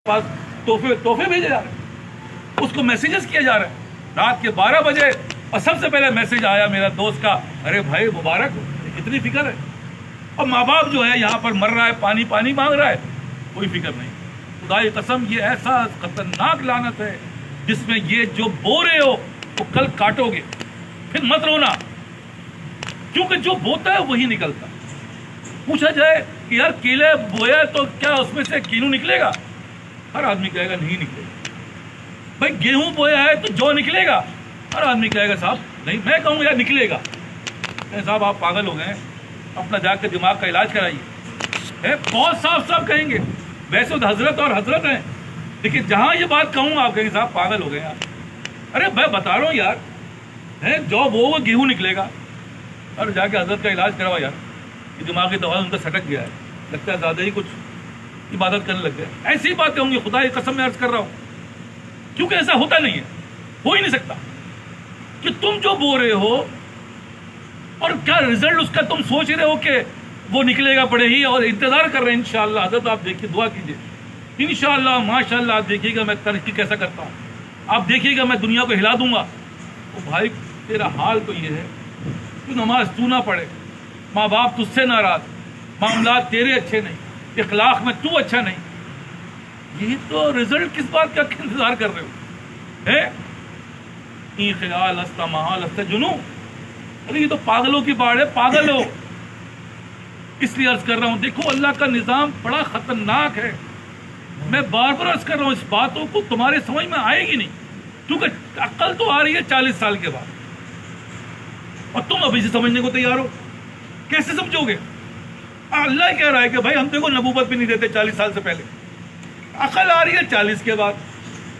پاس تحفے بھیجے جا رہے ہیں، اس کو میسیجز کیا جا رہا ہے رات کے 12 بجے، اور سب سے پہلے میسیج آیا میرا دوست کا، ارے بھائی مبارک ہو، اتنی فکر ہے. اور ماں باپ جو ہے یہاں پر مر رہا ہے، پانی مانگ رہا ہے، کوئی فکر نہیں. خدا کی قسم یہ ایسا خطرناک لعنت ہے جس میں یہ جو بو رہے ہو وہ کل کاٹو گے. پھر مت رونا، کیونکہ جو بوتا ہے وہی نکلتا. پوچھا جائے کہ یار کیلے بویا تو کیا اس میں سے کینو نکلے گا؟ ہر آدمی کہے گا نہیں نکلے گا. بھائی گیہوں بویا ہے تو جو نکلے گا؟ ہر آدمی کہے گا صاحب نہیں. میں کہوں گا یار نکلے گا. صاحب آپ پاگل ہو گئے ہیں، اپنا جا کے دماغ کا علاج کرائیے. بہت صاف کہیں گے، ویسے تو حضرت اور حضرت ہیں، لیکن جہاں یہ بات کہوں گا آپ کہیں گے صاحب پاگل ہو گئے یار. ارے میں بتا رہا ہوں یار، جو وہ گیہوں نکلے گا. اور جا کے حضرت کا علاج کروا یار، یہ دماغی دوا ان کا سٹک گیا ہے، لگتا ہے زیادہ ہی کچھ عبادت کرنے لگ گئے. ایسی باتیں ہوں گی، خدا کی قسم میں عرض کر رہا ہوں، کیونکہ ایسا ہوتا نہیں ہے، ہو ہی نہیں سکتا کہ تم جو بول رہے ہو اور کیا رزلٹ اس کا تم سوچ رہے ہو کہ وہ نکلے گا بڑے ہی، اور انتظار کر رہے ہیں. انشاءاللہ حضرت آپ دیکھیے، دعا کیجیے، انشاءاللہ ماشاءاللہ آپ دیکھیے گا میں ترقی کیسا کرتا ہوں. آپ دیکھیے گا میں دنیا کو ہلا دوں گا. تو بھائی تیرا حال تو یہ ہے، تو نماز تو نہ پڑھے، ماں باپ تجھ سے ناراض، معاملات تیرے اچھے نہیں، اخلاق میں تو اچھا نہیں. یہ تو رزلٹ کس بات کا انتظار کر رہے ہو؟ ای خیال ہستا محال ہستا جنو. ارے یہ تو پاگلوں کی باڑ ہے، پاگل ہو. اس لیے عرض کر رہا ہوں، دیکھو اللہ کا نظام بڑا خطرناک ہے. میں بار بار عرض کر رہا ہوں، اس باتوں کو تمہارے سمجھ میں آئے گی نہیں، کیونکہ عقل تو آ رہی ہے 40 سال کے بعد، اور تم ابھی سے سمجھنے کو تیار ہو. کیسے سمجھو گے؟ اللہ کہہ رہا ہے کہ بھائی ہم دیکھو نبوت بھی نہیں دیتے 40 سال سے پہلے. عقل آ رہی ہے 40 کے بعد.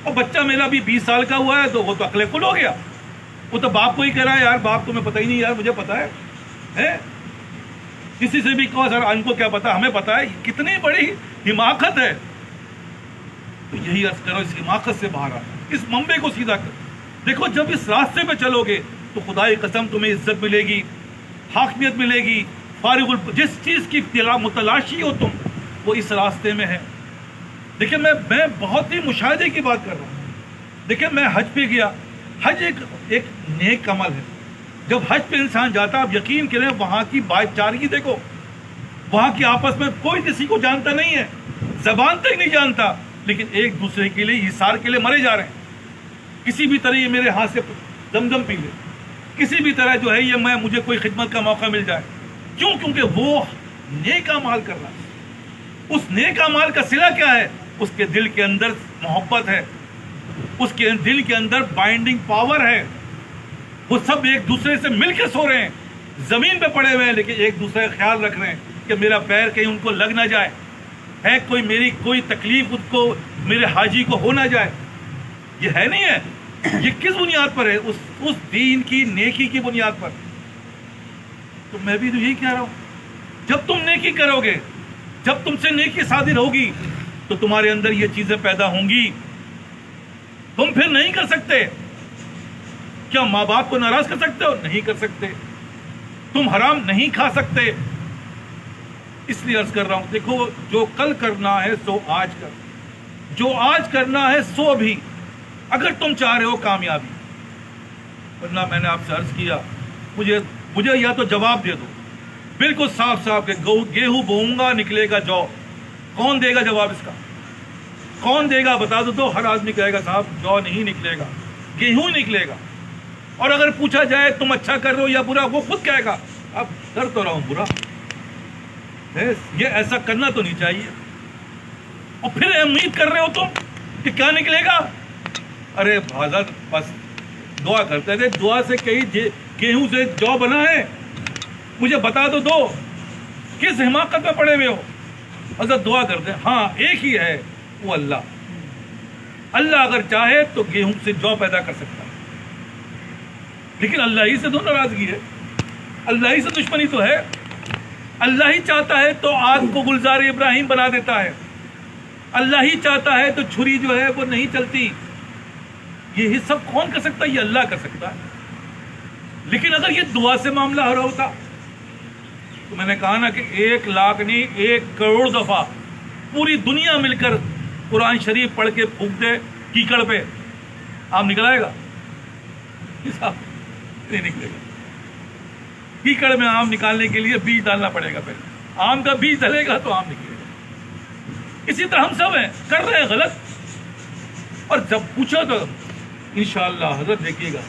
اور بچہ میرا بھی 20 سال کا ہوا ہے تو وہ تو عقل کل ہو گیا. وہ تو باپ کو ہی کہہ رہا ہے یار باپ تمہیں پتہ ہی نہیں، یار مجھے پتا ہے. کسی سے بھی کہو سر ان کو کیا پتا، ہمیں پتا ہے. کتنی بڑی حماقت ہے. تو یہی عرض کرو، اس حماقت سے باہر آ، اس منبع کو سیدھا کر. دیکھو جب اس راستے پہ چلو گے تو خدا کی قسم تمہیں عزت ملے گی، حاکمیت ملے گی. جس چیز کی متلاشی ہو تم، وہ اس راستے میں ہے. دیکھیں میں بہت ہی مشاہدے کی بات کر رہا ہوں. دیکھیں میں حج پہ گیا. حج ایک نیک عمل ہے. جب حج پہ انسان جاتا، آپ یقین کریں وہاں کی بھائی چارگی دیکھو، وہاں کی آپس میں کوئی کسی کو جانتا نہیں ہے، زبان تک نہیں جانتا، لیکن ایک دوسرے کے لیے ایثار کے لیے مرے جا رہے ہیں. کسی بھی طرح یہ میرے ہاتھ سے زمزم پی لے، کسی بھی طرح جو ہے یہ مجھے کوئی خدمت کا موقع مل جائے. کیوں؟ کیونکہ وہ نیک اعمال کر رہا ہے. اس نیک اعمال کا صلہ کیا ہے؟ اس کے دل کے اندر محبت ہے، اس کے دل کے اندر بائنڈنگ پاور ہے. وہ سب ایک دوسرے سے مل کے سو رہے ہیں، زمین پہ پڑے ہوئے ہیں، لیکن ایک دوسرے کا خیال رکھ رہے ہیں کہ میرا پیر کہیں ان کو لگ نہ جائے، ہے میری کوئی تکلیف ان کو، میرے حاجی کو ہو نہ جائے. یہ ہے نہیں ہے. یہ کس بنیاد پر ہے؟ اس دین کی نیکی کی بنیاد پر. تو میں بھی تو یہی کہہ رہا ہوں، جب تم نیکی کرو گے، جب تم سے نیکی صادر ہوگی تو تمہارے اندر یہ چیزیں پیدا ہوں گی. تم پھر نہیں کر سکتے. کیا ماں باپ کو ناراض کر سکتے ہو؟ نہیں کر سکتے. تم حرام نہیں کھا سکتے. اس لیے عرض کر رہا ہوں، دیکھو جو کل کرنا ہے سو آج کر، جو آج کرنا ہے سو ابھی، اگر تم چاہ رہے ہو کامیابی. ورنہ میں نے آپ سے عرض کیا، مجھے یا تو جواب دے دو بالکل صاف کہ گیہوں بوؤں گا نکلے گا جو. کون دے گا جواب اس کا؟ کون دے گا؟ بتا دو. تو ہر آدمی کہے گا صاحب جو نہیں نکلے گا، گیہوں نکلے گا. اور اگر پوچھا جائے تم اچھا کر رہے ہو یا برا، وہ خود کہے گا اب کر تو رہا ہوں برا، یہ ایسا کرنا تو نہیں چاہیے. اور پھر امید کر رہے ہو تم کہ کیا نکلے گا. ارے حضرت بس دعا کرتے تھے، دعا سے کہیں گیہوں سے جو بنا ہے مجھے بتا دو کس حماقت میں پڑے ہوئے ہو. حضرت دعا کرتے ہیں، ہاں ایک ہی ہے، وہ اللہ اگر چاہے تو گیہوں سے جو پیدا کر سکتا ہے، لیکن اللہ ہی سے تو ناراضگی ہے، اللہ ہی سے دشمنی تو ہے. اللہ ہی چاہتا ہے تو آگ کو گلزار ابراہیم بنا دیتا ہے. اللہ ہی چاہتا ہے تو چھری جو ہے وہ نہیں چلتی. یہ سب کون کر سکتا ہے؟ یہ اللہ کر سکتا ہے. لیکن اگر یہ دعا سے معاملہ ہو رہا ہوتا تو میں نے کہا نا کہ 1 لاکھ نہیں 1 کروڑ دفعہ پوری دنیا مل کر قرآن شریف پڑھ کے پھونک دے کیکڑ پہ، آم نکل آئے گا؟ نہیں نکلے گا۔ کیکڑ میں آم نکالنے کے لیے بیج ڈالنا پڑے گا، پہلے آم کا بیج ڈلے گا تو آم نکلے گا۔ اسی طرح ہم سب ہیں، کر رہے ہیں غلط، اور جب پوچھو تو انشاءاللہ حضرت دیکھیے گا